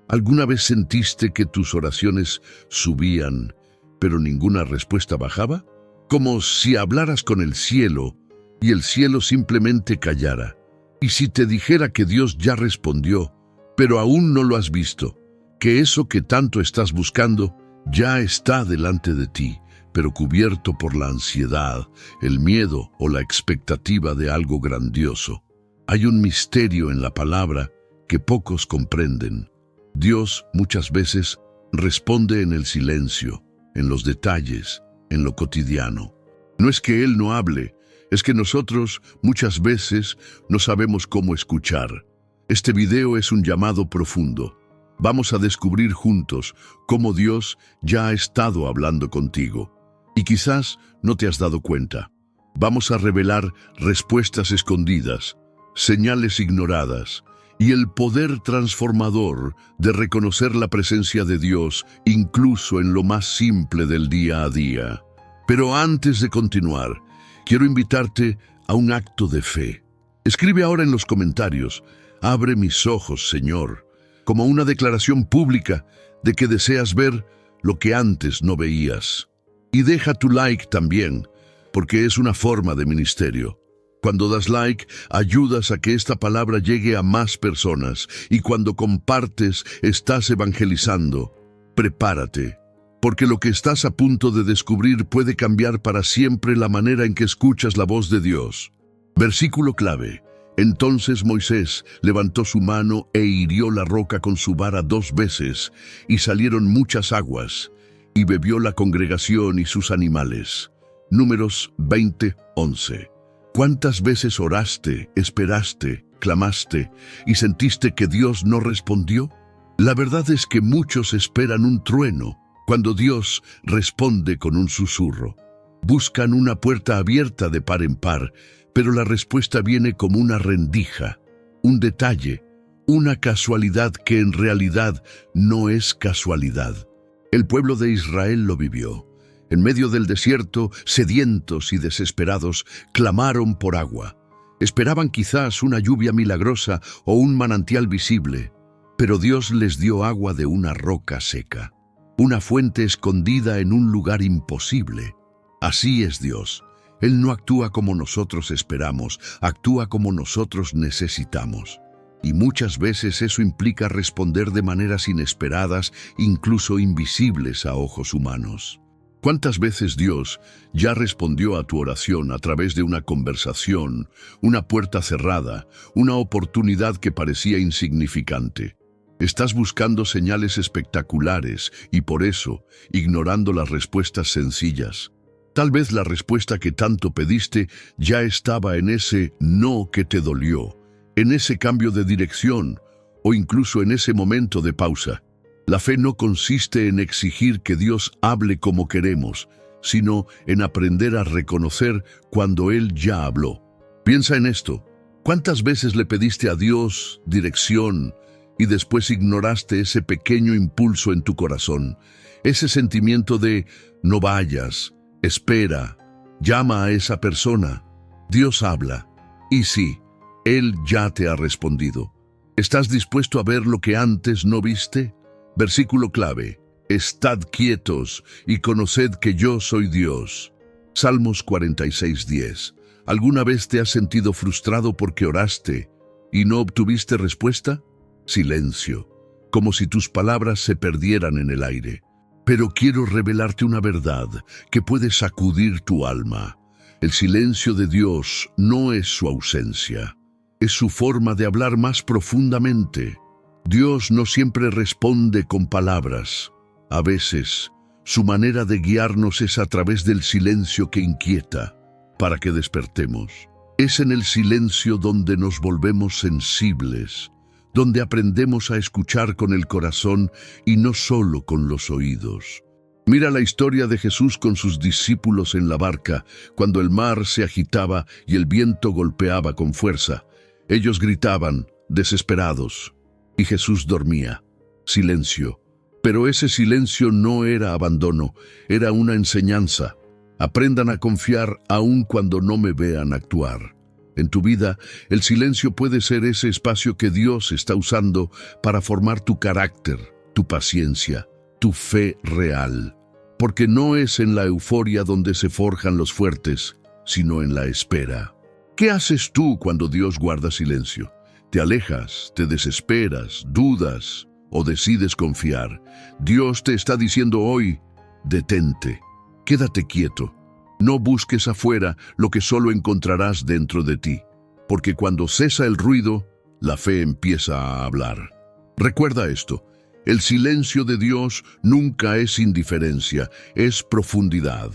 ¿Alguna vez sentiste que tus oraciones subían, pero ninguna respuesta bajaba? Como si hablaras con el cielo y el cielo simplemente callara. Y si te dijera que Dios ya respondió, pero aún no lo has visto, que eso que tanto estás buscando ya está delante de ti, pero cubierto por la ansiedad, el miedo o la expectativa de algo grandioso. Hay un misterio en la palabra que pocos comprenden. Dios muchas veces responde en el silencio, en los detalles, en lo cotidiano. No es que Él no hable, es que nosotros muchas veces no sabemos cómo escuchar. Este video es un llamado profundo. Vamos a descubrir juntos cómo Dios ya ha estado hablando contigo. Y quizás no te has dado cuenta. Vamos a revelar respuestas escondidas, señales ignoradas, y el poder transformador de reconocer la presencia de Dios incluso en lo más simple del día a día. Pero antes de continuar, quiero invitarte a un acto de fe. Escribe ahora en los comentarios: «Abre mis ojos, Señor», como una declaración pública de que deseas ver lo que antes no veías. Y deja tu like también, porque es una forma de ministerio. Cuando das like, ayudas a que esta palabra llegue a más personas, y cuando compartes, estás evangelizando. Prepárate, porque lo que estás a punto de descubrir puede cambiar para siempre la manera en que escuchas la voz de Dios. Versículo clave. Entonces Moisés levantó su mano e hirió la roca con su vara 2 veces, y salieron muchas aguas, y bebió la congregación y sus animales. Números 20:11. ¿Cuántas veces oraste, esperaste, clamaste y sentiste que Dios no respondió? La verdad es que muchos esperan un trueno cuando Dios responde con un susurro. Buscan una puerta abierta de par en par, pero la respuesta viene como una rendija, un detalle, una casualidad que en realidad no es casualidad. El pueblo de Israel lo vivió. En medio del desierto, sedientos y desesperados, clamaron por agua. Esperaban quizás una lluvia milagrosa o un manantial visible, pero Dios les dio agua de una roca seca, una fuente escondida en un lugar imposible. Así es Dios. Él no actúa como nosotros esperamos, actúa como nosotros necesitamos. Y muchas veces eso implica responder de maneras inesperadas, incluso invisibles a ojos humanos. ¿Cuántas veces Dios ya respondió a tu oración a través de una conversación, una puerta cerrada, una oportunidad que parecía insignificante? Estás buscando señales espectaculares y por eso ignorando las respuestas sencillas. Tal vez la respuesta que tanto pediste ya estaba en ese no que te dolió, en ese cambio de dirección o incluso en ese momento de pausa. La fe no consiste en exigir que Dios hable como queremos, sino en aprender a reconocer cuando Él ya habló. Piensa en esto. ¿Cuántas veces le pediste a Dios dirección y después ignoraste ese pequeño impulso en tu corazón? Ese sentimiento de no vayas, espera, llama a esa persona. Dios habla. Y sí, Él ya te ha respondido. ¿Estás dispuesto a ver lo que antes no viste? Versículo clave. Estad quietos y conoced que yo soy Dios. Salmos 46:10. ¿Alguna vez te has sentido frustrado porque oraste y no obtuviste respuesta? Silencio, como si tus palabras se perdieran en el aire. Pero quiero revelarte una verdad que puede sacudir tu alma. El silencio de Dios no es su ausencia, es su forma de hablar más profundamente. Dios no siempre responde con palabras. A veces, su manera de guiarnos es a través del silencio que inquieta, para que despertemos. Es en el silencio donde nos volvemos sensibles, donde aprendemos a escuchar con el corazón y no solo con los oídos. Mira la historia de Jesús con sus discípulos en la barca, cuando el mar se agitaba y el viento golpeaba con fuerza. Ellos gritaban, desesperados, y Jesús dormía. Silencio. Pero ese silencio no era abandono, era una enseñanza. Aprendan a confiar aun cuando no me vean actuar. En tu vida, el silencio puede ser ese espacio que Dios está usando para formar tu carácter, tu paciencia, tu fe real. Porque no es en la euforia donde se forjan los fuertes, sino en la espera. ¿Qué haces tú cuando Dios guarda silencio? ¿Te alejas, te desesperas, dudas o decides confiar? Dios te está diciendo hoy, detente, quédate quieto. No busques afuera lo que solo encontrarás dentro de ti, porque cuando cesa el ruido, la fe empieza a hablar. Recuerda esto, el silencio de Dios nunca es indiferencia, es profundidad.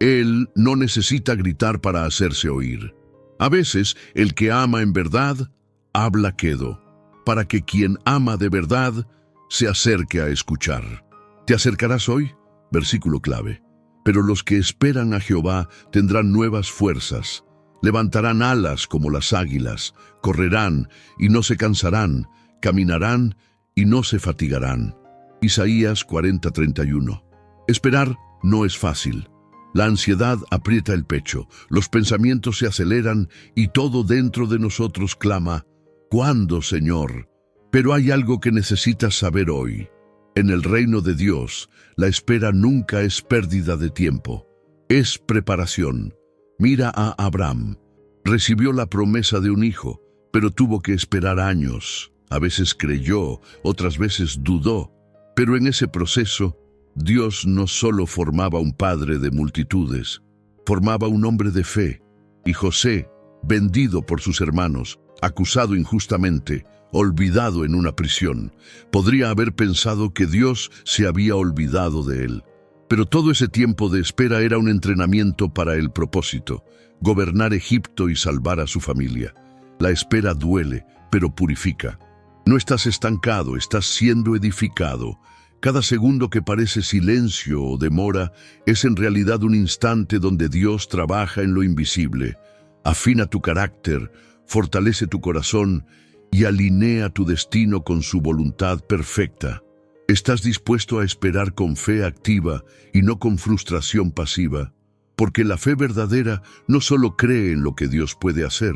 Él no necesita gritar para hacerse oír. A veces, el que ama en verdad, habla quedo, para que quien ama de verdad se acerque a escuchar. ¿Te acercarás hoy? Versículo clave. Pero los que esperan a Jehová tendrán nuevas fuerzas, levantarán alas como las águilas, correrán y no se cansarán, caminarán y no se fatigarán. Isaías 40:31. Esperar no es fácil. La ansiedad aprieta el pecho, los pensamientos se aceleran y todo dentro de nosotros clama, ¿cuándo, Señor? Pero hay algo que necesitas saber hoy. En el reino de Dios, la espera nunca es pérdida de tiempo, es preparación. Mira a Abraham. Recibió la promesa de un hijo, pero tuvo que esperar años. A veces creyó, otras veces dudó. Pero en ese proceso, Dios no solo formaba un padre de multitudes, formaba un hombre de fe. Y José, vendido por sus hermanos, acusado injustamente, olvidado en una prisión, podría haber pensado que Dios se había olvidado de él. Pero todo ese tiempo de espera era un entrenamiento para el propósito, gobernar Egipto y salvar a su familia. La espera duele, pero purifica. No estás estancado, estás siendo edificado. Cada segundo que parece silencio o demora es en realidad un instante donde Dios trabaja en lo invisible. Afina tu carácter, fortalece tu corazón y alinea tu destino con su voluntad perfecta. ¿Estás dispuesto a esperar con fe activa y no con frustración pasiva? Porque la fe verdadera no solo cree en lo que Dios puede hacer,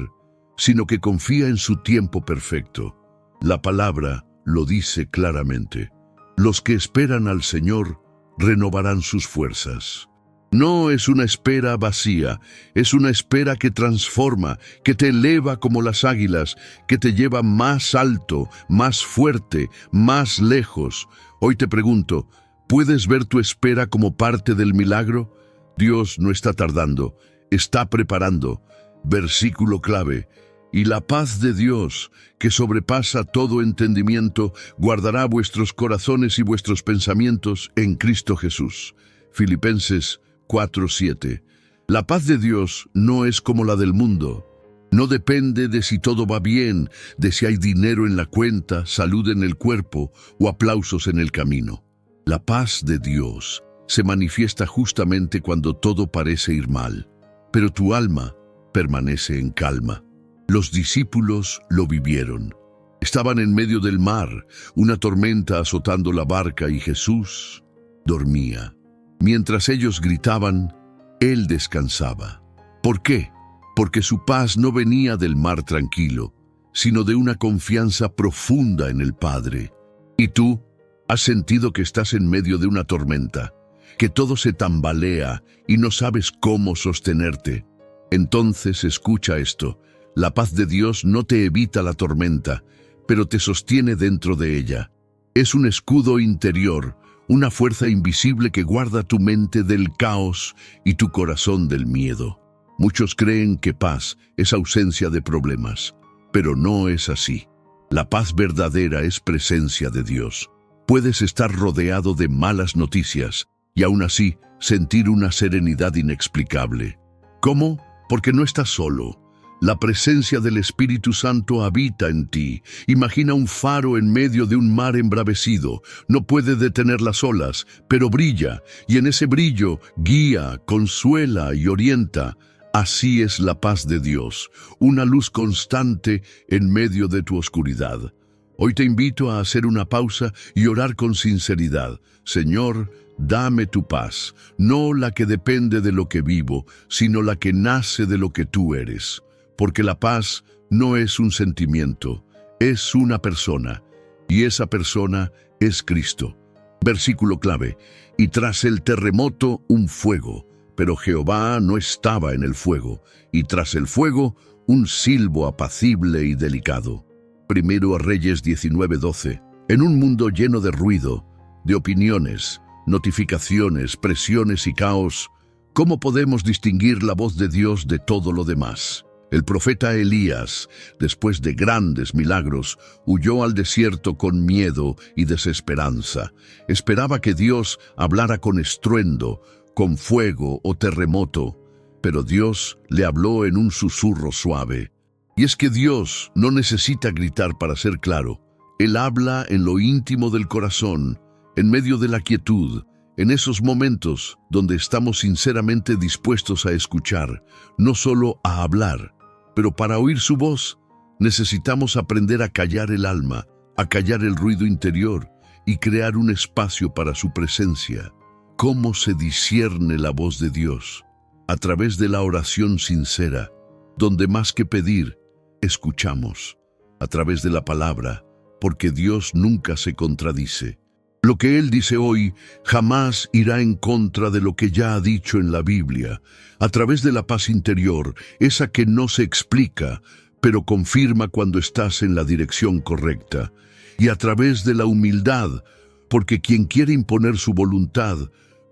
sino que confía en su tiempo perfecto. La palabra lo dice claramente. Los que esperan al Señor renovarán sus fuerzas. No es una espera vacía, es una espera que transforma, que te eleva como las águilas, que te lleva más alto, más fuerte, más lejos. Hoy te pregunto, ¿puedes ver tu espera como parte del milagro? Dios no está tardando, está preparando. Versículo clave. Y la paz de Dios, que sobrepasa todo entendimiento, guardará vuestros corazones y vuestros pensamientos en Cristo Jesús. Filipenses 4:7. La paz de Dios no es como la del mundo. No depende de si todo va bien, de si hay dinero en la cuenta, salud en el cuerpo o aplausos en el camino. La paz de Dios se manifiesta justamente cuando todo parece ir mal, pero tu alma permanece en calma. Los discípulos lo vivieron. Estaban en medio del mar, una tormenta azotando la barca y Jesús dormía. Mientras ellos gritaban, Él descansaba. ¿Por qué? Porque su paz no venía del mar tranquilo, sino de una confianza profunda en el Padre. ¿Y tú? ¿Has sentido que estás en medio de una tormenta, que todo se tambalea y no sabes cómo sostenerte? Entonces escucha esto. La paz de Dios no te evita la tormenta, pero te sostiene dentro de ella. Es un escudo interior, una fuerza invisible que guarda tu mente del caos y tu corazón del miedo. Muchos creen que paz es ausencia de problemas, pero no es así. La paz verdadera es presencia de Dios. Puedes estar rodeado de malas noticias y aún así sentir una serenidad inexplicable. ¿Cómo? Porque no estás solo. La presencia del Espíritu Santo habita en ti. Imagina un faro en medio de un mar embravecido. No puede detener las olas, pero brilla, y en ese brillo guía, consuela y orienta. Así es la paz de Dios, una luz constante en medio de tu oscuridad. Hoy te invito a hacer una pausa y orar con sinceridad. Señor, dame tu paz, no la que depende de lo que vivo, sino la que nace de lo que tú eres. porque la paz no es un sentimiento, es una persona, y esa persona es Cristo. Versículo clave: y tras el terremoto un fuego, pero Jehová no estaba en el fuego, y tras el fuego un silbo apacible y delicado. Primero a Reyes 19:12. En un mundo lleno de ruido, de opiniones, notificaciones, presiones y caos, ¿cómo podemos distinguir la voz de Dios de todo lo demás? El profeta Elías, después de grandes milagros, huyó al desierto con miedo y desesperanza. Esperaba que Dios hablara con estruendo, con fuego o terremoto, pero Dios le habló en un susurro suave. Y es que Dios no necesita gritar para ser claro. Él habla en lo íntimo del corazón, en medio de la quietud, en esos momentos donde estamos sinceramente dispuestos a escuchar, no solo a hablar. Pero para oír su voz, necesitamos aprender a callar el alma, a callar el ruido interior y crear un espacio para su presencia. ¿Cómo se discierne la voz de Dios? A través de la oración sincera, donde más que pedir, escuchamos. A través de la palabra, porque Dios nunca se contradice. Lo que Él dice hoy jamás irá en contra de lo que ya ha dicho en la Biblia. A través de la paz interior, esa que no se explica, pero confirma cuando estás en la dirección correcta. Y a través de la humildad, porque quien quiere imponer su voluntad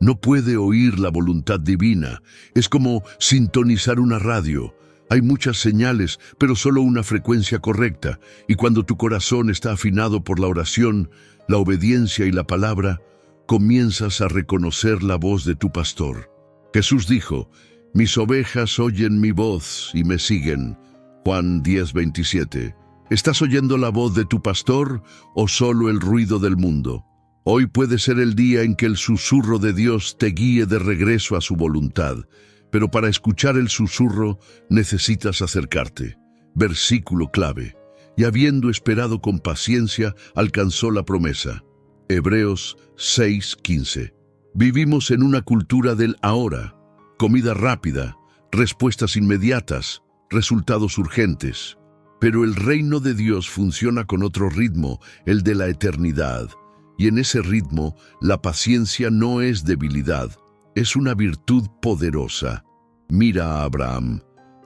no puede oír la voluntad divina. Es como sintonizar una radio. Hay muchas señales, pero solo una frecuencia correcta. Y cuando tu corazón está afinado por la oración, la obediencia y la palabra, comienzas a reconocer la voz de tu pastor. Jesús dijo: mis ovejas oyen mi voz y me siguen. Juan 10:27. ¿Estás oyendo la voz de tu pastor o solo el ruido del mundo? Hoy puede ser el día en que el susurro de Dios te guíe de regreso a su voluntad, pero para escuchar el susurro necesitas acercarte. Versículo clave: y habiendo esperado con paciencia, alcanzó la promesa. Hebreos 6:15. Vivimos en una cultura del ahora, comida rápida, respuestas inmediatas, resultados urgentes. Pero el reino de Dios funciona con otro ritmo, el de la eternidad. Y en ese ritmo, la paciencia no es debilidad, es una virtud poderosa. Mira a Abraham.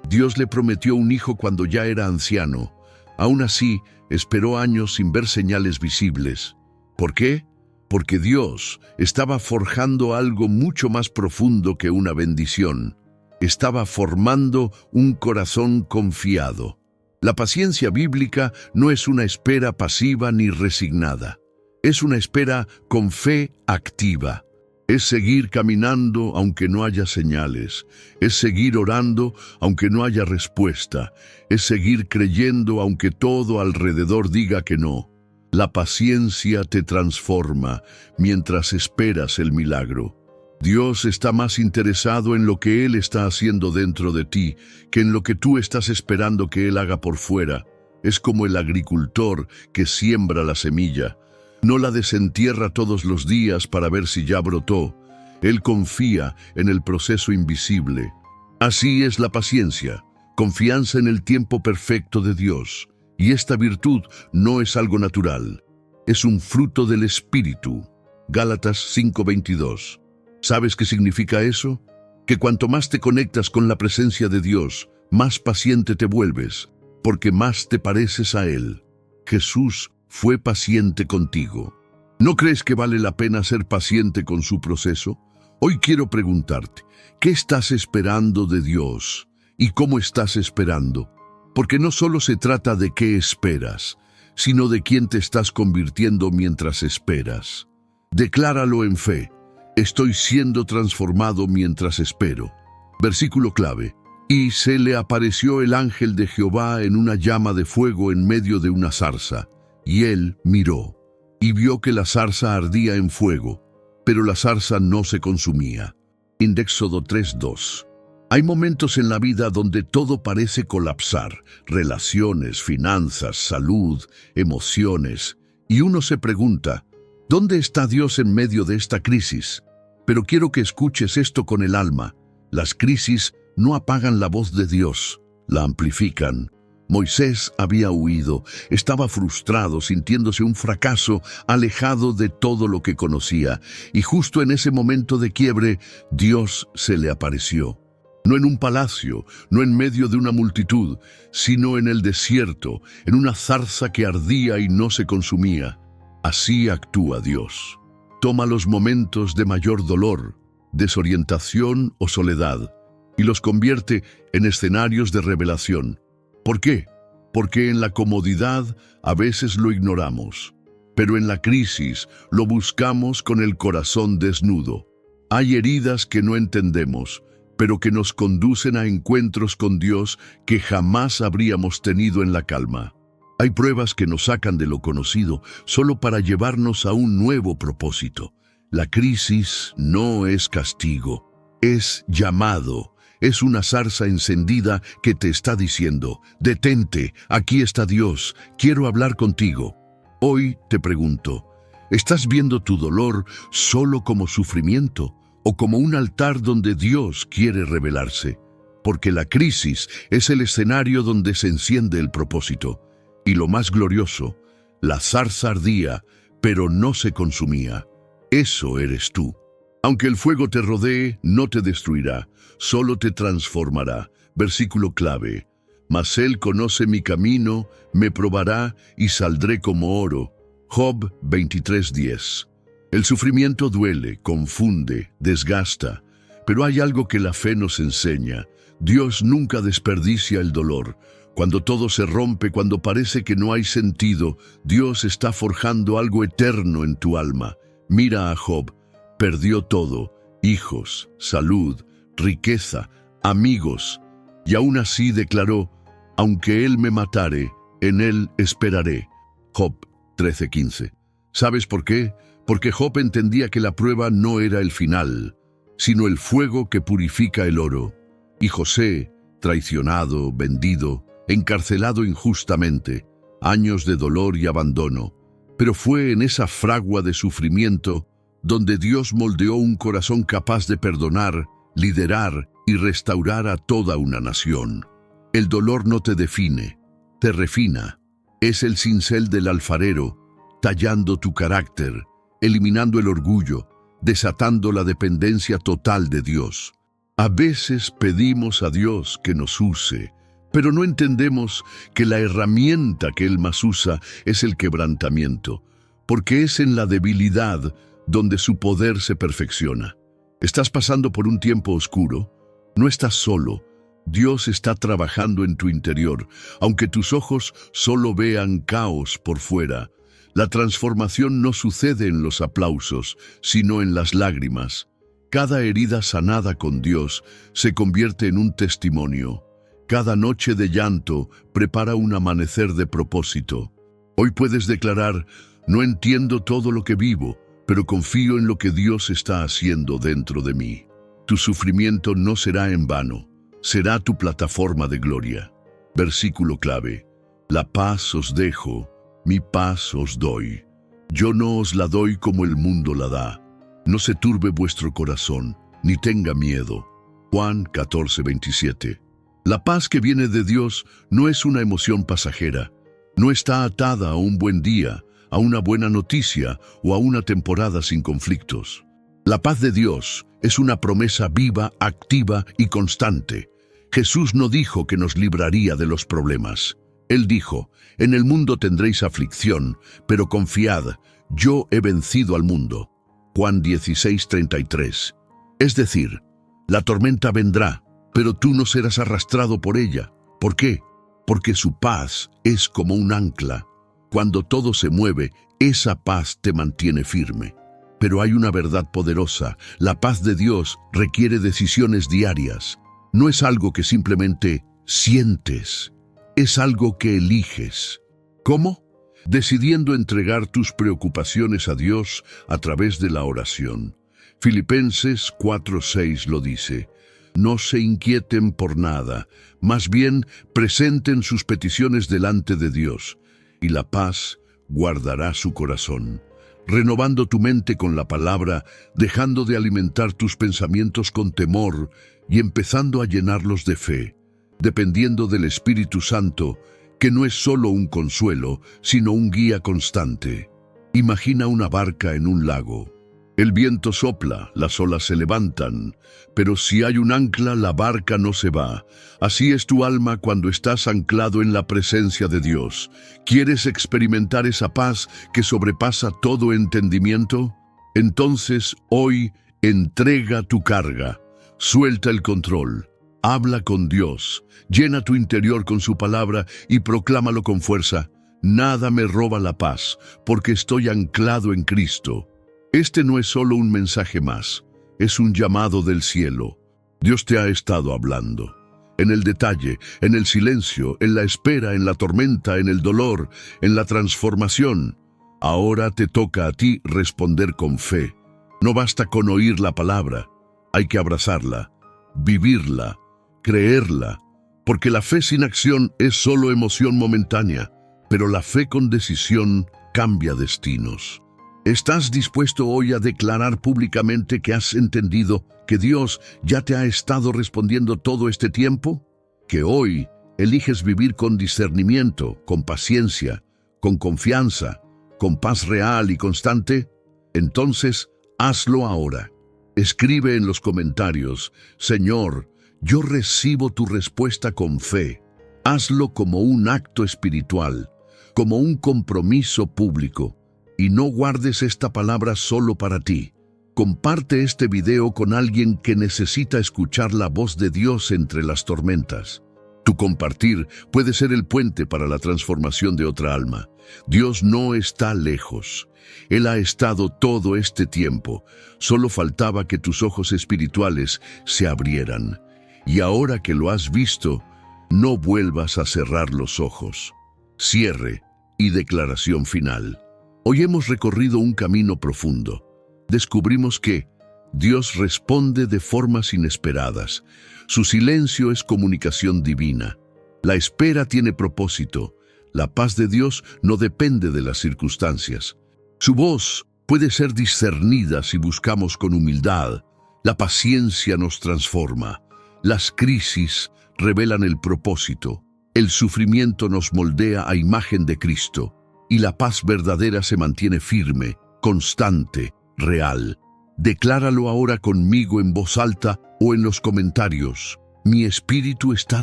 Dios le prometió un hijo cuando ya era anciano. Aún así, esperó años sin ver señales visibles. ¿Por qué? Porque Dios estaba forjando algo mucho más profundo que una bendición. Estaba formando un corazón confiado. La paciencia bíblica no es una espera pasiva ni resignada. Es una espera con fe activa. Es seguir caminando aunque no haya señales. Es seguir orando aunque no haya respuesta. Es seguir creyendo aunque todo alrededor diga que no. La paciencia te transforma mientras esperas el milagro. Dios está más interesado en lo que Él está haciendo dentro de ti que en lo que tú estás esperando que Él haga por fuera. Es como el agricultor que siembra la semilla. No la desentierra todos los días para ver si ya brotó. Él confía en el proceso invisible. Así es la paciencia, confianza en el tiempo perfecto de Dios. Y esta virtud no es algo natural, es un fruto del Espíritu. Gálatas 5:22. ¿Sabes qué significa eso? Que cuanto más te conectas con la presencia de Dios, más paciente te vuelves, porque más te pareces a Él. Jesús fue paciente contigo. ¿No crees que vale la pena ser paciente con su proceso? Hoy quiero preguntarte, ¿qué estás esperando de Dios? ¿Y cómo estás esperando? Porque no solo se trata de qué esperas, sino de quién te estás convirtiendo mientras esperas. Decláralo en fe. Estoy siendo transformado mientras espero. Versículo clave. Y se le apareció el ángel de Jehová en una llama de fuego en medio de una zarza. Y él miró, y vio que la zarza ardía en fuego, pero la zarza no se consumía. Éxodo 3:2. Hay momentos en la vida donde todo parece colapsar, relaciones, finanzas, salud, emociones, y uno se pregunta, ¿dónde está Dios en medio de esta crisis? Pero quiero que escuches esto con el alma. Las crisis no apagan la voz de Dios, la amplifican. Moisés había huido, estaba frustrado, sintiéndose un fracaso, alejado de todo lo que conocía, y justo en ese momento de quiebre, Dios se le apareció. No en un palacio, no en medio de una multitud, sino en el desierto, en una zarza que ardía y no se consumía. Así actúa Dios. Toma los momentos de mayor dolor, desorientación o soledad, y los convierte en escenarios de revelación. ¿Por qué? Porque en la comodidad a veces lo ignoramos, pero en la crisis lo buscamos con el corazón desnudo. Hay heridas que no entendemos, pero que nos conducen a encuentros con Dios que jamás habríamos tenido en la calma. Hay pruebas que nos sacan de lo conocido solo para llevarnos a un nuevo propósito. La crisis no es castigo, es llamado. Es una zarza encendida que te está diciendo: detente, aquí está Dios, quiero hablar contigo. Hoy te pregunto, ¿estás viendo tu dolor solo como sufrimiento o como un altar donde Dios quiere revelarse? Porque la crisis es el escenario donde se enciende el propósito. Y lo más glorioso, la zarza ardía, pero no se consumía. Eso eres tú. Aunque el fuego te rodee, no te destruirá, solo te transformará. Versículo clave. Mas Él conoce mi camino, me probará y saldré como oro. Job 23:10. El sufrimiento duele, confunde, desgasta, pero hay algo que la fe nos enseña. Dios nunca desperdicia el dolor. Cuando todo se rompe, cuando parece que no hay sentido, Dios está forjando algo eterno en tu alma. Mira a Job. Perdió todo: hijos, salud, riqueza, amigos, y aún así declaró: aunque Él me matare, en Él esperaré. Job 13:15. ¿Sabes por qué? Porque Job entendía que la prueba no era el final, sino el fuego que purifica el oro. Y José, traicionado, vendido, encarcelado injustamente, años de dolor y abandono, pero fue en esa fragua de sufrimiento donde Dios moldeó un corazón capaz de perdonar, liderar y restaurar a toda una nación. El dolor no te define, te refina. Es el cincel del alfarero, tallando tu carácter, eliminando el orgullo, desatando la dependencia total de Dios. A veces pedimos a Dios que nos use, pero no entendemos que la herramienta que Él más usa es el quebrantamiento, porque es en la debilidad donde su poder se perfecciona. ¿Estás pasando por un tiempo oscuro? No estás solo. Dios está trabajando en tu interior, aunque tus ojos solo vean caos por fuera. La transformación no sucede en los aplausos, sino en las lágrimas. Cada herida sanada con Dios se convierte en un testimonio. Cada noche de llanto prepara un amanecer de propósito. Hoy puedes declarar: no entiendo todo lo que vivo, pero confío en lo que Dios está haciendo dentro de mí. Tu sufrimiento no será en vano, será tu plataforma de gloria. Versículo clave. La paz os dejo, mi paz os doy. Yo no os la doy como el mundo la da. No se turbe vuestro corazón, ni tenga miedo. Juan 14:27. La paz que viene de Dios no es una emoción pasajera. No está atada a un buen día, a una buena noticia o a una temporada sin conflictos. La paz de Dios es una promesa viva, activa y constante. Jesús no dijo que nos libraría de los problemas. Él dijo: en el mundo tendréis aflicción, pero confiad, yo he vencido al mundo. Juan 16:33. Es decir, la tormenta vendrá, pero tú no serás arrastrado por ella. ¿Por qué? Porque su paz es como un ancla. Cuando todo se mueve, esa paz te mantiene firme. Pero hay una verdad poderosa: la paz de Dios requiere decisiones diarias. No es algo que simplemente sientes, es algo que eliges. ¿Cómo? Decidiendo entregar tus preocupaciones a Dios a través de la oración. Filipenses 4:6 lo dice: no se inquieten por nada, más bien presenten sus peticiones delante de Dios, y la paz guardará su corazón. Renovando tu mente con la palabra, dejando de alimentar tus pensamientos con temor y empezando a llenarlos de fe. dependiendo del Espíritu Santo, que no es solo un consuelo, sino un guía constante. Imagina una barca en un lago. El viento sopla, las olas se levantan, pero si hay un ancla, la barca no se va. Así es tu alma cuando estás anclado en la presencia de Dios. ¿Quieres experimentar esa paz que sobrepasa todo entendimiento? Entonces, hoy, entrega tu carga, suelta el control, habla con Dios, llena tu interior con su palabra y proclámalo con fuerza. Nada me roba la paz, porque estoy anclado en Cristo. Este no es solo un mensaje más, es un llamado del cielo. Dios te ha estado hablando. En el detalle, en el silencio, en la espera, en la tormenta, en el dolor, en la transformación. Ahora te toca a ti responder con fe. No basta con oír la palabra, hay que abrazarla, vivirla, creerla, porque la fe sin acción es solo emoción momentánea, pero la fe con decisión cambia destinos. ¿Estás dispuesto hoy a declarar públicamente que has entendido que Dios ya te ha estado respondiendo todo este tiempo? ¿Que hoy eliges vivir con discernimiento, con paciencia, con confianza, con paz real y constante? Entonces, hazlo ahora. Escribe en los comentarios: Señor, yo recibo tu respuesta con fe. Hazlo como un acto espiritual, como un compromiso público. Y no guardes esta palabra solo para ti. Comparte este video con alguien que necesita escuchar la voz de Dios entre las tormentas. Tu compartir puede ser el puente para la transformación de otra alma. Dios no está lejos. Él ha estado todo este tiempo. Solo faltaba que tus ojos espirituales se abrieran. Y ahora que lo has visto, no vuelvas a cerrar los ojos. Cierre y declaración final. Hoy hemos recorrido un camino profundo. Descubrimos que Dios responde de formas inesperadas. Su silencio es comunicación divina. La espera tiene propósito. La paz de Dios no depende de las circunstancias. Su voz puede ser discernida si buscamos con humildad. La paciencia nos transforma. Las crisis revelan el propósito. El sufrimiento nos moldea a imagen de Cristo. Y la paz verdadera se mantiene firme, constante, real. Decláralo ahora conmigo en voz alta o en los comentarios. Mi espíritu está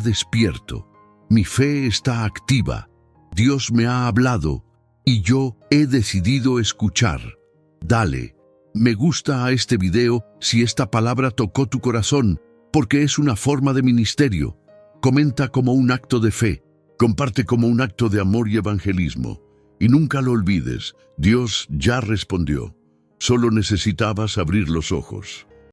despierto. Mi fe está activa. Dios me ha hablado y yo he decidido escuchar. Dale me gusta a este video si esta palabra tocó tu corazón, porque es una forma de ministerio. Comenta como un acto de fe. Comparte como un acto de amor y evangelismo. Y nunca lo olvides, Dios ya respondió. Solo necesitabas abrir los ojos.